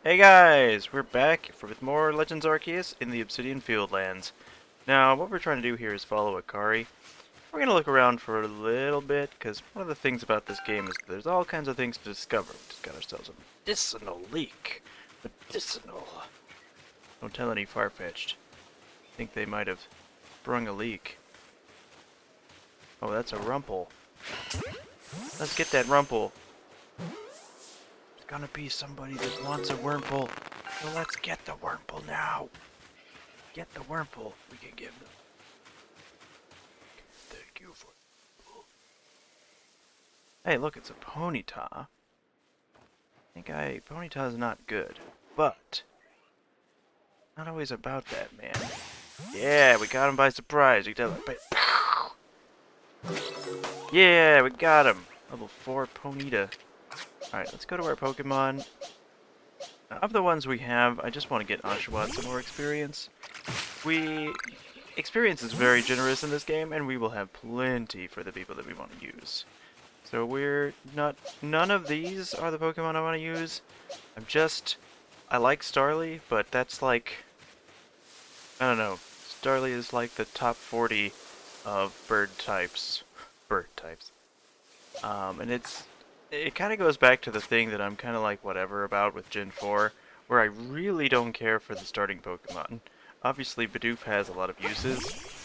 Hey guys, we're back with more Legends Arceus in the Obsidian Fieldlands. Now, what we're trying to do here is follow Akari. We're going to look around for a little bit, because one of the things about this game is there's all kinds of things to discover. We just got ourselves a medicinal leak. Medicinal. Don't tell any Farfetch'd. I think they might have sprung a leak. Oh, that's a Rumple. Let's get that Rumple. There's gonna be somebody that wants a Wurmple. So let's get the Wurmple now. Get the Wurmple. We can give them. Thank you for. Hey, look, it's a Ponyta. I think Ponyta is not good, but not always about that, man. Yeah, we got him by surprise. You tell him. Yeah, we got him. Level 4 Ponyta. Alright, let's go to our Pokemon. Of the ones we have, I just want to get Oshawott some more experience. Experience is very generous in this game, and we will have plenty for the people that we want to use. So none of these are the Pokemon I want to use. I like Starly, but that's like, I don't know. Starly is like the top 40 of bird types. And it kind of goes back to the thing that I'm kind of like whatever about with Gen 4, where I really don't care for the starting Pokemon. Obviously, Bidoof has a lot of uses,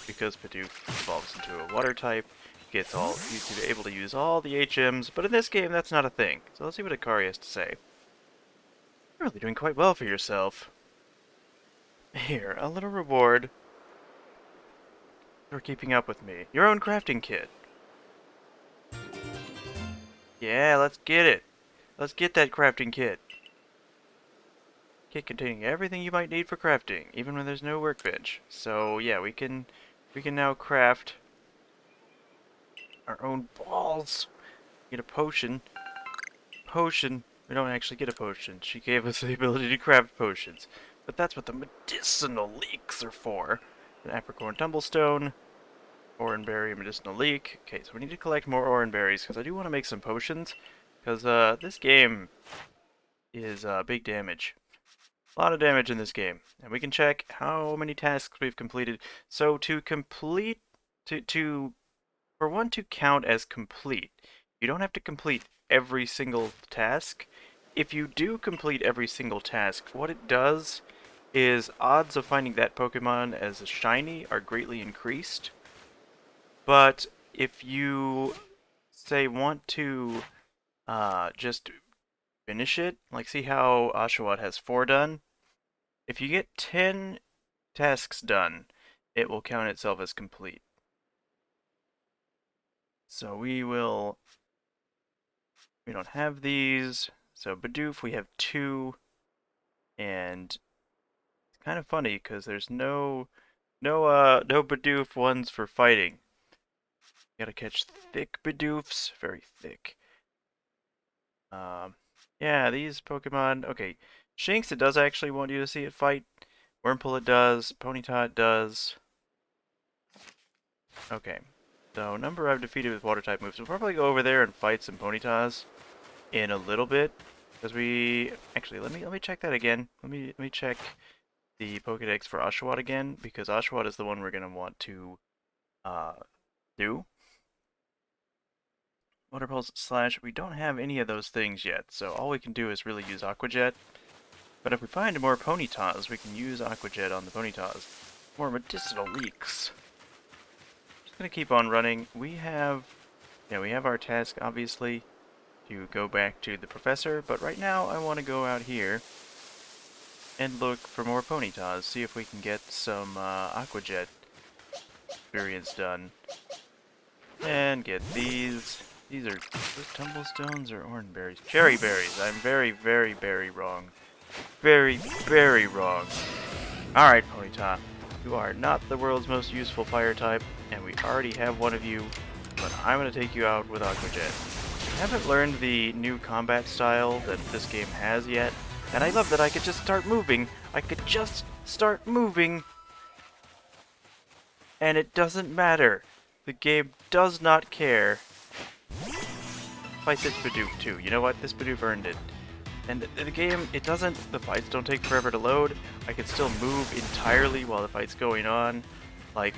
because Bidoof evolves into a water type, he's able to use all the HMs, but in this game, that's not a thing. So let's see what Akari has to say. You're really doing quite well for yourself. Here, a little reward for keeping up with me. Your own crafting kit. Yeah, let's get it. Let's get that crafting kit. Kit containing everything you might need for crafting, even when there's no workbench. So yeah, we can now craft our own balls. Get a potion. We don't actually get a potion. She gave us the ability to craft potions. But that's what the medicinal leeks are for. An apricorn tumblestone. Oranberry medicinal leek. Okay, so we need to collect more oranberries, because I do want to make some potions. Because this game is big damage. A lot of damage in this game. And we can check how many tasks we've completed. So to complete, for one to count as complete, you don't have to complete every single task. If you do complete every single task, what it does is odds of finding that Pokemon as a shiny are greatly increased. But if you, say, want to just finish it, like see how Oshawott has 4 done? If you get 10 tasks done, it will count itself as complete. So we don't have these. So Bidoof, we have 2, and it's kind of funny because there's no Bidoof ones for fighting. You gotta catch thick Bidoofs, very thick. Yeah, these Pokemon. Okay, Shinx, it does actually want you to see it fight. Wurmple, it does. Ponyta, it does. Okay, so number I've defeated with water type moves. We'll probably go over there and fight some Ponytas in a little bit, because we actually let me check that again. Let me check the Pokedex for Oshawott again, because Oshawott is the one we're gonna want to do. Water Pulse / we don't have any of those things yet, so all we can do is really use Aqua Jet. But if we find more Ponytas, we can use Aqua Jet on the Ponytas. More medicinal leeks. Just gonna keep on running. We have our task, obviously, to go back to the professor, but right now I want to go out here and look for more Ponytas, see if we can get some Aqua Jet experience done. And get these. These are tumblestones or oranberries? Cherry berries. I'm very, very, very wrong. Very, very wrong. Alright, Ponyta. You are not the world's most useful fire type, and we already have one of you, but I'm going to take you out with Aqua Jet. I haven't learned the new combat style that this game has yet, and I love that I could just start moving. I could just start moving, and it doesn't matter. The game does not care. Fight this Bidoof too. You know what? This Bidoof earned it. And the game, the fights don't take forever to load. I can still move entirely while the fight's going on. Like,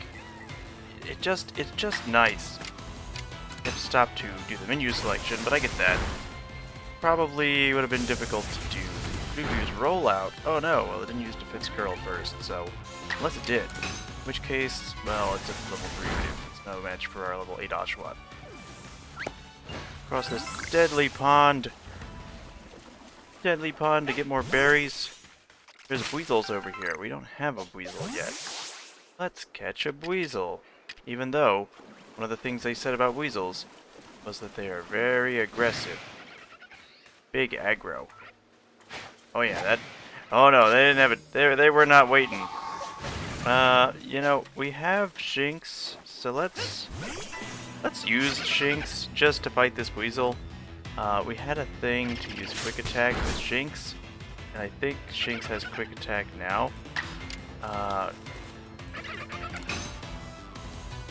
it's just nice. You have to stop to do the menu selection, but I get that. Probably would have been difficult to do preview's rollout. Oh no, well it didn't use Defense Curl first, so unless it did. In which case, well, it's a level 3 move. It's no match for our level 8 Oshawott. Across this deadly pond. Deadly pond to get more berries. There's Weasels over here. We don't have a Weasel yet. Let's catch a Weasel. Even though, one of the things they said about Weasels was that they are very aggressive. Big aggro. Oh yeah, that... Oh no, they didn't have it. They were not waiting. You know, we have Shinx, so let's use Shinx just to fight this Weasel. We had a thing to use Quick Attack with Shinx, and I think Shinx has Quick Attack now.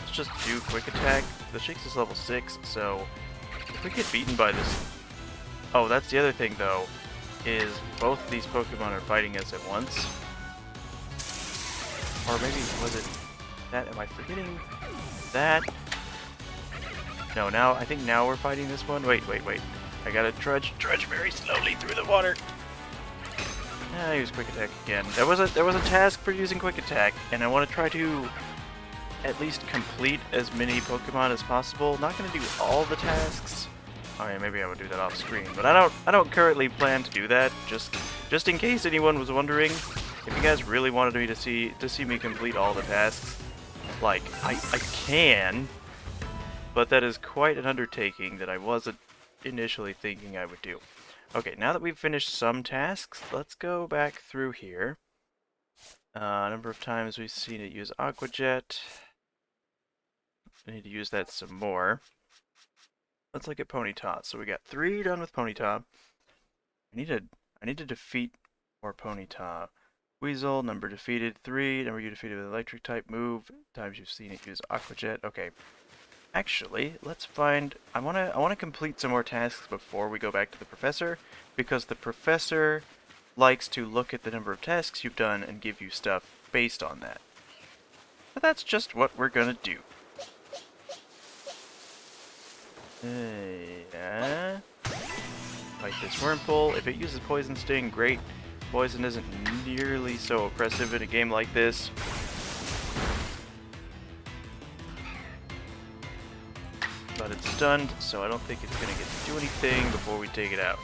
Let's just do Quick Attack. The Shinx is level 6, so if we get beaten by this... Oh, that's the other thing, though, is both of these Pokemon are fighting us at once. Or maybe, was it that? Am I forgetting that? No, I think now we're fighting this one. Wait. I gotta trudge very slowly through the water. I use Quick Attack again. There was a task for using Quick Attack, and I want to try to at least complete as many Pokemon as possible. Not gonna do all the tasks. Alright, maybe I would do that off screen, but I don't currently plan to do that. Just in case anyone was wondering, if you guys really wanted me to see me complete all the tasks, like I can, but that is quite an undertaking that I wasn't initially thinking I would do. Okay, now that we've finished some tasks, let's go back through here. A number of times we've seen it use Aqua Jet. I need to use that some more. Let's look at Ponyta. So we got 3 done with Ponyta. I need to defeat more Ponyta. Weasel, number defeated 3. Number you defeated with electric type move. Times you've seen it use Aqua Jet. Okay. Actually, let's find... I wanna complete some more tasks before we go back to the professor, because the professor likes to look at the number of tasks you've done and give you stuff based on that. But that's just what we're gonna do. Yeah. Fight this Wurmple. If it uses Poison Sting, great. Poison isn't nearly so oppressive in a game like this. But it's stunned, so I don't think it's gonna get to do anything before we take it out.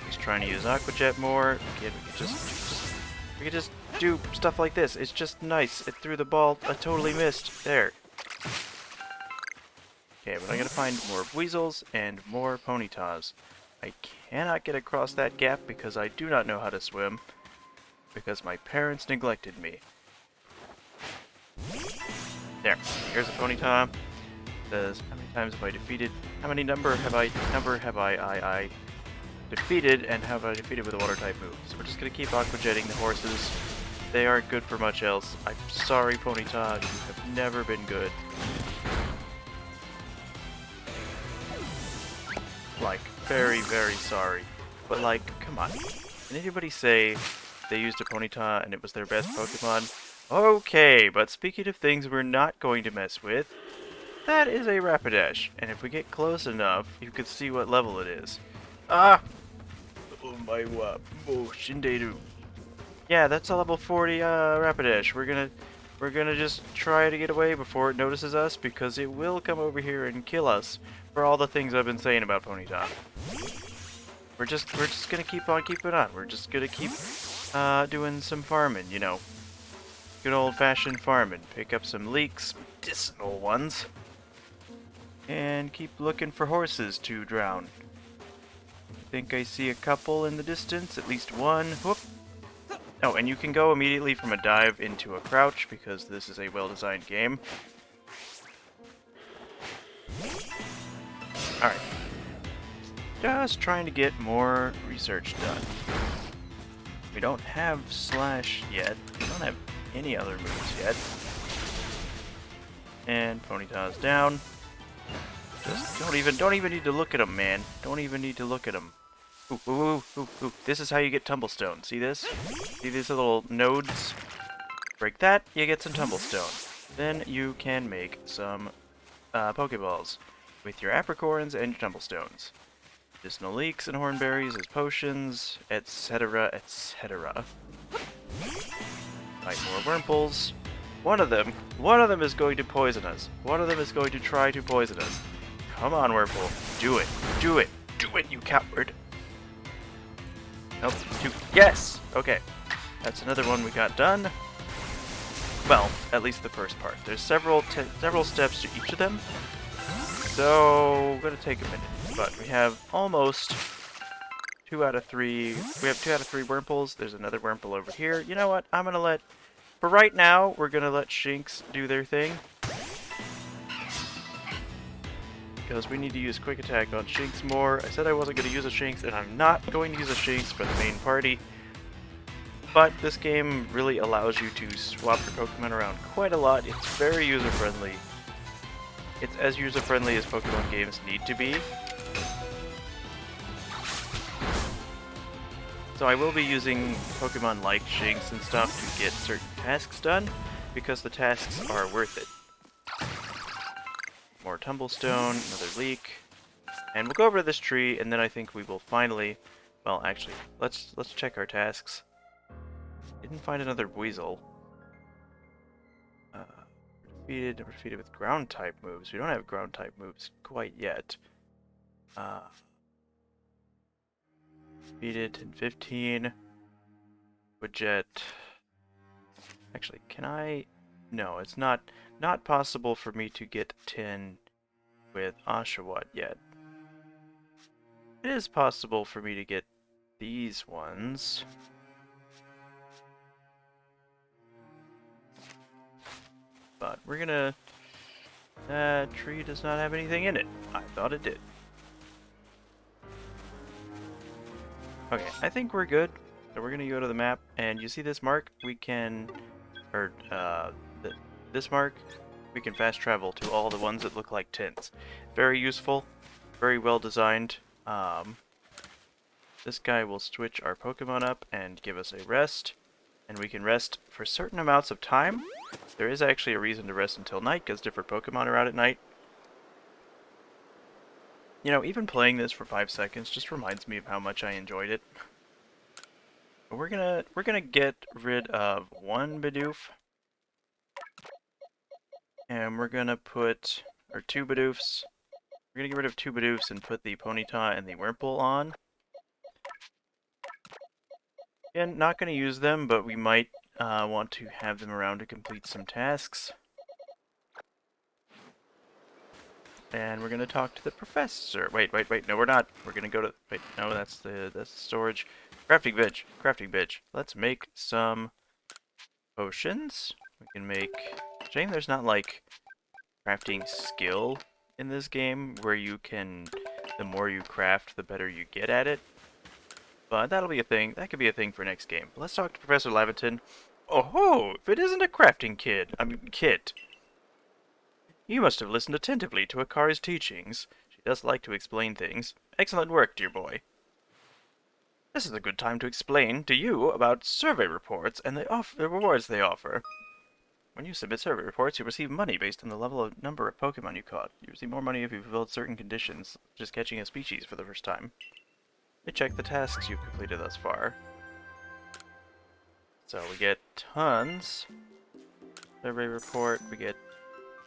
He's trying to use Aqua Jet more. Again, we could just do stuff like this. It's just nice. It threw the ball. I totally missed. There. Okay, but I gotta find more Weasels and more Ponytas. I cannot get across that gap because I do not know how to swim. Because my parents neglected me. There. Here's a Ponyta. Says how many times have I defeated? How many number have I defeated, and have I defeated with a water type move? So we're just gonna keep Aqua Jetting the horses. They aren't good for much else. I'm sorry, Ponyta. You have never been good. Like, very, very sorry. But like, come on. Can anybody say they used a Ponyta and it was their best Pokemon? Okay, but speaking of things we're not going to mess with, that is a Rapidash. And if we get close enough, you can see what level it is. Ah! Oh my wa. Oh, Shinderu. Yeah, that's a level 40 Rapidash. We're gonna just try to get away before it notices us, because it will come over here and kill us for all the things I've been saying about Ponyta. We're just gonna keep on keeping on. We're just gonna keep doing some farming, you know. Good old-fashioned farming. Pick up some leeks, medicinal ones, and keep looking for horses to drown. I think I see a couple in the distance, at least one. Whoop. Oh, and you can go immediately from a dive into a crouch, because this is a well-designed game. Alright. Just trying to get more research done. We don't have Slash yet. We don't have any other moves yet. And Ponyta's down. Just don't even need to look at him, man. Don't even need to look at him. Ooh, ooh, ooh, ooh, ooh. This is how you get tumblestone. See this? See these little nodes? Break that, you get some tumblestone. Then you can make some Pokeballs with your apricorns and your tumblestones. Medicinal leeks and hornberries as potions, etc., etc. Fight more Wurmples. One of them is going to poison us. One of them is going to try to poison us. Come on, Wurmple. Do it. Do it. Do it, you coward. Nope. Yes! Okay. That's another one we got done. Well, at least the first part. There's several steps to each of them. So, we're going to take a minute. But we have almost 2 out of 3. We have 2 out of 3 Wurmples. There's another Wurmple over here. You know what? I'm going to let... For right now, we're going to let Shinx do their thing. Because we need to use Quick Attack on Shinx more. I said I wasn't going to use a Shinx, and I'm not going to use a Shinx for the main party. But this game really allows you to swap your Pokemon around quite a lot. It's very user-friendly. It's as user-friendly as Pokemon games need to be. So I will be using Pokemon like Shinx and stuff to get certain tasks done, because the tasks are worth it. More Tumblestone, another leek, and we'll go over to this tree, and then I think we will finally... Well, actually, let's check our tasks. Didn't find another Weasel. We're defeated with ground-type moves. We don't have ground-type moves quite yet. Defeated in 15. Widget. Actually, can I... No, it's not possible for me to get 10 with Oshawott yet. It is possible for me to get these ones. But we're gonna... That tree does not have anything in it. I thought it did. Okay, I think we're good. So we're gonna go to the map, and you see this mark? We can... Or, this mark, we can fast travel to all the ones that look like tins. Very useful. Very well designed. This guy will switch our Pokemon up and give us a rest. And we can rest for certain amounts of time. There is actually a reason to rest until night, because different Pokemon are out at night. You know, even playing this for 5 seconds just reminds me of how much I enjoyed it. But we're gonna get rid of one Bidoof. And we're gonna put... Or 2 Bidoofs. We're gonna get rid of 2 Bidoofs and put the Ponyta and the Wurmple on. And not going to use them, but we might want to have them around to complete some tasks. And we're going to talk to the professor. Wait, no we're not. We're going to go to... Wait, no, that's the storage. Crafting bench. Let's make some potions. We can make... Shame there's not, like, crafting skill in this game, where you can... The more you craft, the better you get at it. But that'll be a thing. That could be a thing for next game. Let's talk to Professor Laventon. Oh ho! If it isn't a crafting kit. You must have listened attentively to Akari's teachings. She does like to explain things. Excellent work, dear boy. This is a good time to explain to you about survey reports and the rewards they offer. When you submit survey reports, you receive money based on the level of number of Pokemon you caught. You receive more money if you fulfilled certain conditions, just catching a species for the first time. Let me check the tasks you've completed thus far. So we get tons. Survey report, we get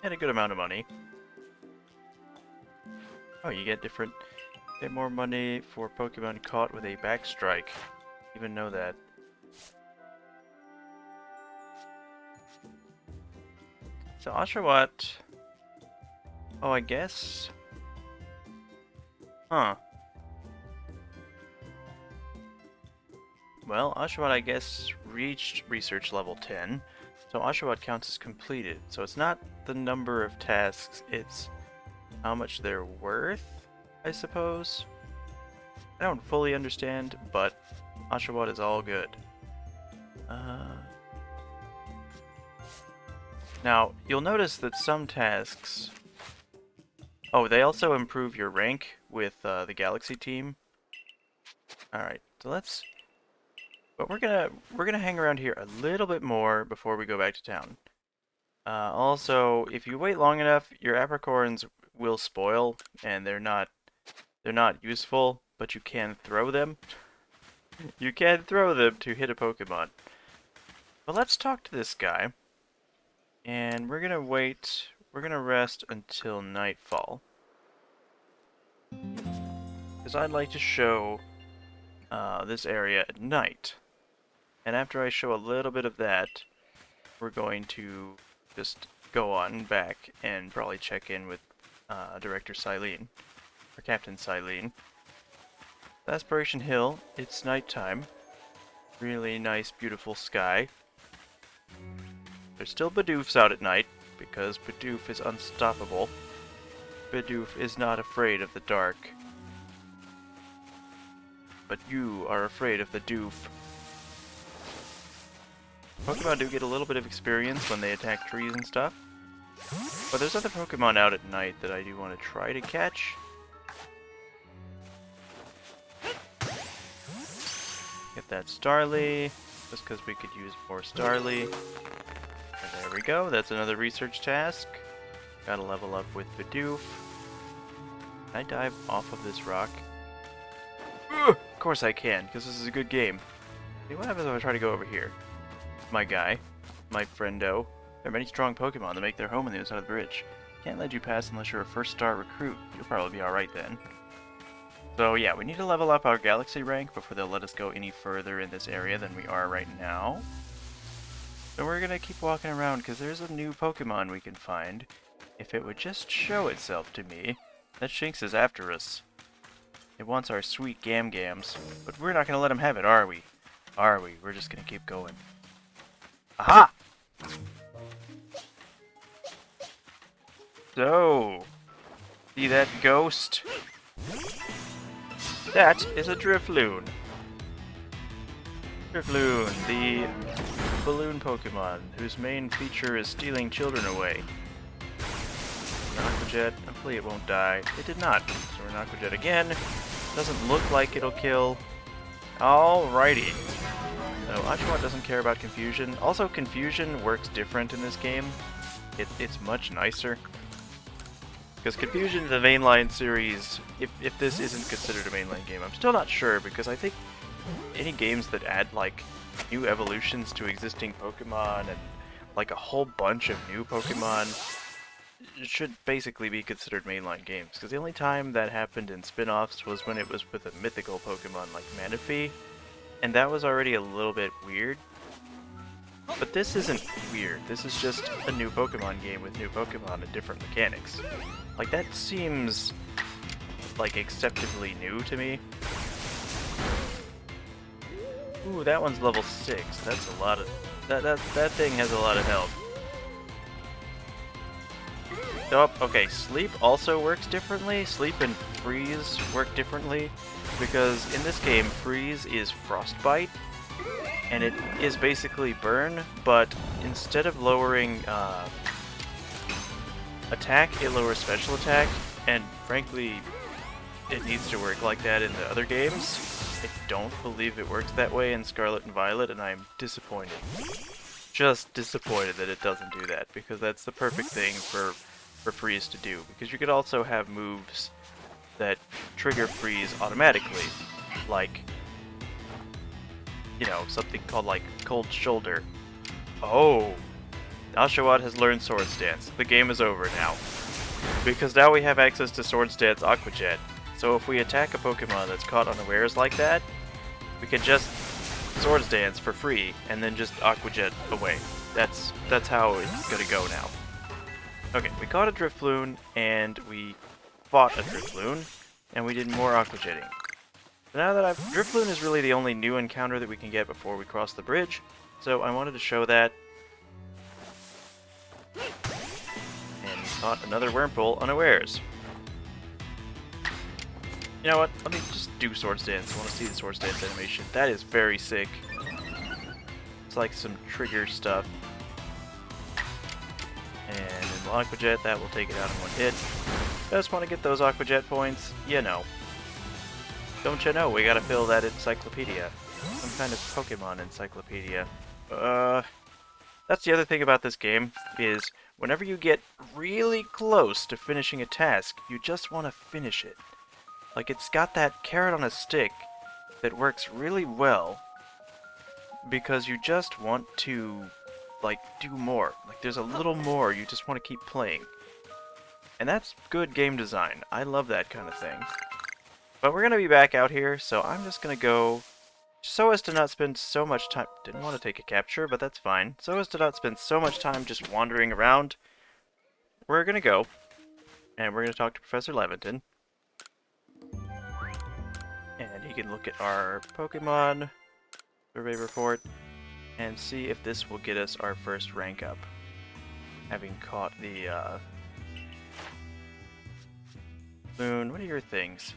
a good amount of money. Oh, you get more money for Pokemon caught with a backstrike. Even know that. So Oshawott. Oh, I guess. Huh. Well, Oshawott, I guess, reached research level 10, so Oshawott counts as completed. So it's not the number of tasks, it's how much they're worth, I suppose. I don't fully understand, but Oshawott is all good. Now, you'll notice that some tasks... Oh, they also improve your rank with the Galaxy team. Alright, so let's... But we're gonna hang around here a little bit more before we go back to town. Also, if you wait long enough, your apricorns will spoil, and they're not useful, but you can throw them. You can throw them to hit a Pokemon. But let's talk to this guy. And we're gonna wait, we're gonna rest until nightfall. Because I'd like to show this area at night. And after I show a little bit of that, we're going to just go on back and probably check in with Director Silene, or Captain Silene. Aspiration Hill, it's nighttime. Really nice, beautiful sky. There's still Bidoofs out at night, because Bidoof is unstoppable. Bidoof is not afraid of the dark. But you are afraid of the doof. Pokemon do get a little bit of experience when they attack trees and stuff. But there's other Pokemon out at night that I do want to try to catch. Get that Starly, just because we could use more Starly. And there we go, that's another research task. Gotta level up with Bidoof. Can I dive off of this rock? Ugh, of course I can, because this is a good game. See, what happens if I try to go over here? My guy, my friendo. There are many strong Pokemon that make their home on the other side of the bridge. Can't let you pass unless you're a first-star recruit. You'll probably be alright then. So yeah, we need to level up our Galaxy rank before they'll let us go any further in this area than we are right now. So we're gonna keep walking around because there's a new Pokemon we can find. If it would just show itself to me. That Shinx is after us. It wants our sweet Gam-Gams. But we're not gonna let him have it, are we? Are we? We're just gonna keep going. Aha! So, see that ghost? That is a Drifloon. Drifloon, the balloon Pokemon, whose main feature is stealing children away. Aqua Jet, hopefully it won't die. It did not, so we're in Aqua Jet again. Doesn't look like it'll kill. Alrighty. So Oshawott doesn't care about confusion. Also, confusion works different in this game. It's much nicer. Because confusion in the mainline series, if this isn't considered a mainline game, I'm still not sure, because I think any games that add, like, new evolutions to existing Pokemon and, like, a whole bunch of new Pokemon should basically be considered mainline games. Because the only time that happened in spin-offs was when it was with a mythical Pokemon like Manaphy. And that was already a little bit weird. But this isn't weird. This is just a new Pokemon game with new Pokemon and different mechanics. Like, that seems, like, acceptably new to me. Ooh, that one's level 6. That's a lot of... That thing has a lot of health. Oh, okay, Sleep also works differently. Sleep and Freeze work differently. Because in this game, Freeze is Frostbite, and it is basically Burn, but instead of lowering attack, it lowers special attack, and frankly, it needs to work like that in the other games. I don't believe it works that way in Scarlet and Violet, and I'm disappointed. Just disappointed that it doesn't do that, because that's the perfect thing for Freeze to do, because you could also have moves that trigger Freeze automatically, like, you know, something called, like, Cold Shoulder. Oh! Oshawott has learned Sword Stance. The game is over now. Because now we have access to Sword Stance Aqua Jet. So if we attack a Pokemon that's caught unawares like that, we can just Sword Dance for free, and then just Aqua Jet away. That's how it's gonna go now. Okay, we caught a Drifloon, and we fought a Drifloon, and we did more Aqua Jetting. So now that Drifloon is really the only new encounter that we can get before we cross the bridge, so I wanted to show that. And we caught another Wurmple unawares. You know what? Let me just do Sword Dance. I want to see the Sword Dance animation. That is very sick. It's like some trigger stuff. And in Aqua Jet, that will take it out in one hit. Just want to get those Aqua Jet points, you know. Don't you know, we gotta fill that encyclopedia. Some kind of Pokemon encyclopedia. That's the other thing about this game, is whenever you get really close to finishing a task, you just want to finish it. Like, it's got that carrot on a stick that works really well, because you just want to, like, do more. Like, there's a little more you just want to keep playing. And that's good game design. I love that kind of thing. But we're going to be back out here, so I'm just going to go, so as to not spend so much time... Didn't want to take a capture, but that's fine. So as to not spend so much time just wandering around, we're going to go, and we're going to talk to Professor Levinton. And he can look at our Pokemon survey report and see if this will get us our first rank up. Having caught the, Moon, what are your things?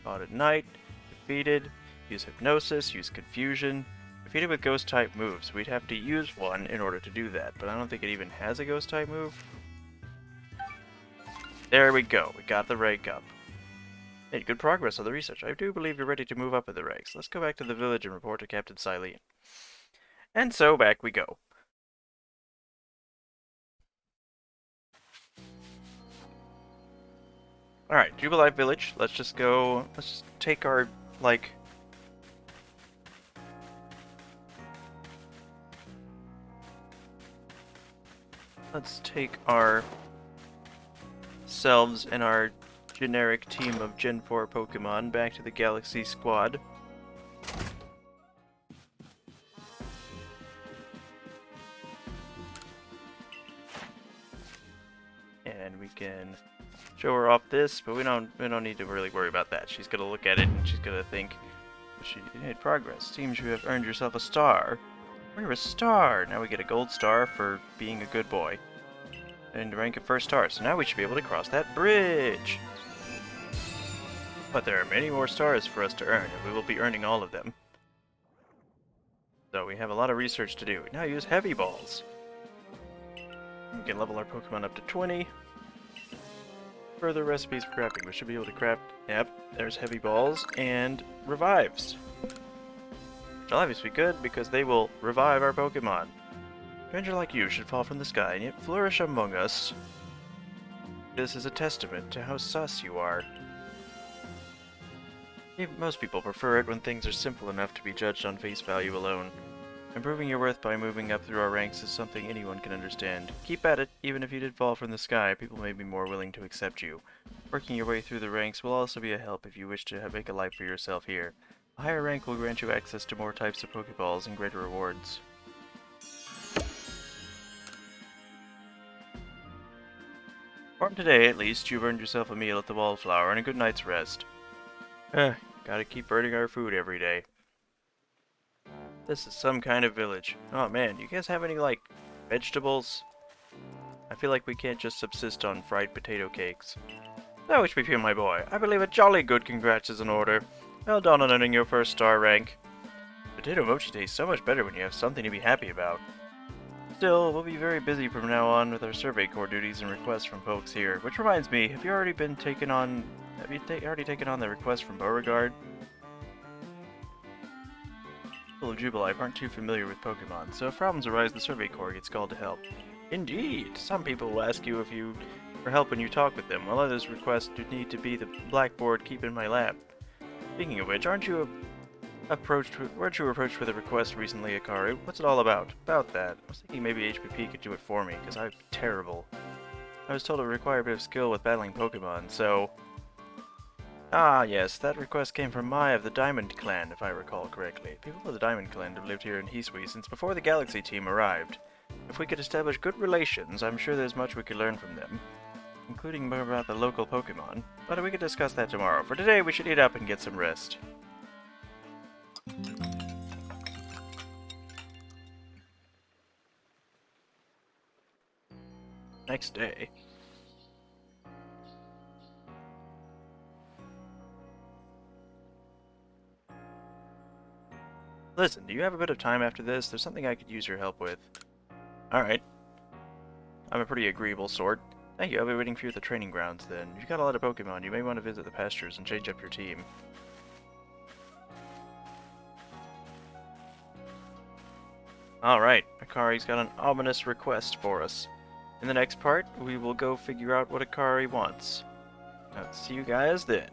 Caught at night, defeated, use hypnosis, use confusion, defeated with ghost type moves. We'd have to use one in order to do that, but I don't think it even has a ghost type move. There we go, we got the rank up. Made good progress on the research. I do believe you're ready to move up in the ranks. Let's go back to the village and report to Captain Silene. And so back we go. Alright, Jubilife Village. Let's just go... Let's just take our, like... Let's take our... selves and our generic team of Gen 4 Pokemon back to the Galaxy Squad. And we can show her off this, but we don't need to really worry about that. She's gonna look at it and she's gonna think, she made progress. Seems you have earned yourself a star. We're a star! Now we get a gold star for being a good boy. And rank of first star, so now we should be able to cross that bridge! But there are many more stars for us to earn, and we will be earning all of them. So we have a lot of research to do. We now use heavy balls. We can level our Pokemon up to 20. Further recipes for crafting. We should be able to craft... Yep, there's heavy balls and revives. Which will obviously be good, because they will revive our Pokemon. A stranger like you should fall from the sky and yet flourish among us. This is a testament to how sus you are. Most people prefer it when things are simple enough to be judged on face value alone. Improving your worth by moving up through our ranks is something anyone can understand. Keep at it, even if you did fall from the sky, people may be more willing to accept you. Working your way through the ranks will also be a help if you wish to make a life for yourself here. A higher rank will grant you access to more types of Pokeballs and greater rewards. From today, at least, you've earned yourself a meal at the Wallflower and a good night's rest. Gotta keep earning our food every day. This is some kind of village. Oh man, you guys have any, like, vegetables? I feel like we can't just subsist on fried potato cakes. Now HPP, my boy, I believe a jolly good congrats is in order. Well done on earning your first star rank. Potato mochi tastes so much better when you have something to be happy about. Still, we'll be very busy from now on with our survey corps duties and requests from folks here. Which reminds me, have you already taken on the request from Beauregard? People of Jubilife aren't too familiar with Pokemon, so if problems arise, the survey corps gets called to help. Indeed! Some people will ask you for help when you talk with them, while others request you need to be the blackboard keep in my lab. Speaking of which, weren't you approached with a request recently, Akari? What's it all about? About that. I was thinking maybe HPP could do it for me, because I'm terrible. I was told it would require a bit of skill with battling Pokemon, so... Ah, yes, that request came from Mai of the Diamond Clan, if I recall correctly. People of the Diamond Clan have lived here in Hisui since before the Galaxy team arrived. If we could establish good relations, I'm sure there's much we could learn from them, including more about the local Pokemon. But we could discuss that tomorrow. For today, we should eat up and get some rest. Next day. Listen, do you have a bit of time after this? There's something I could use your help with. Alright. I'm a pretty agreeable sort. Thank you, I'll be waiting for you at the training grounds then. If you've got a lot of Pokemon, you may want to visit the pastures and change up your team. Alright, Akari's got an ominous request for us. In the next part, we will go figure out what Akari wants. See you guys then.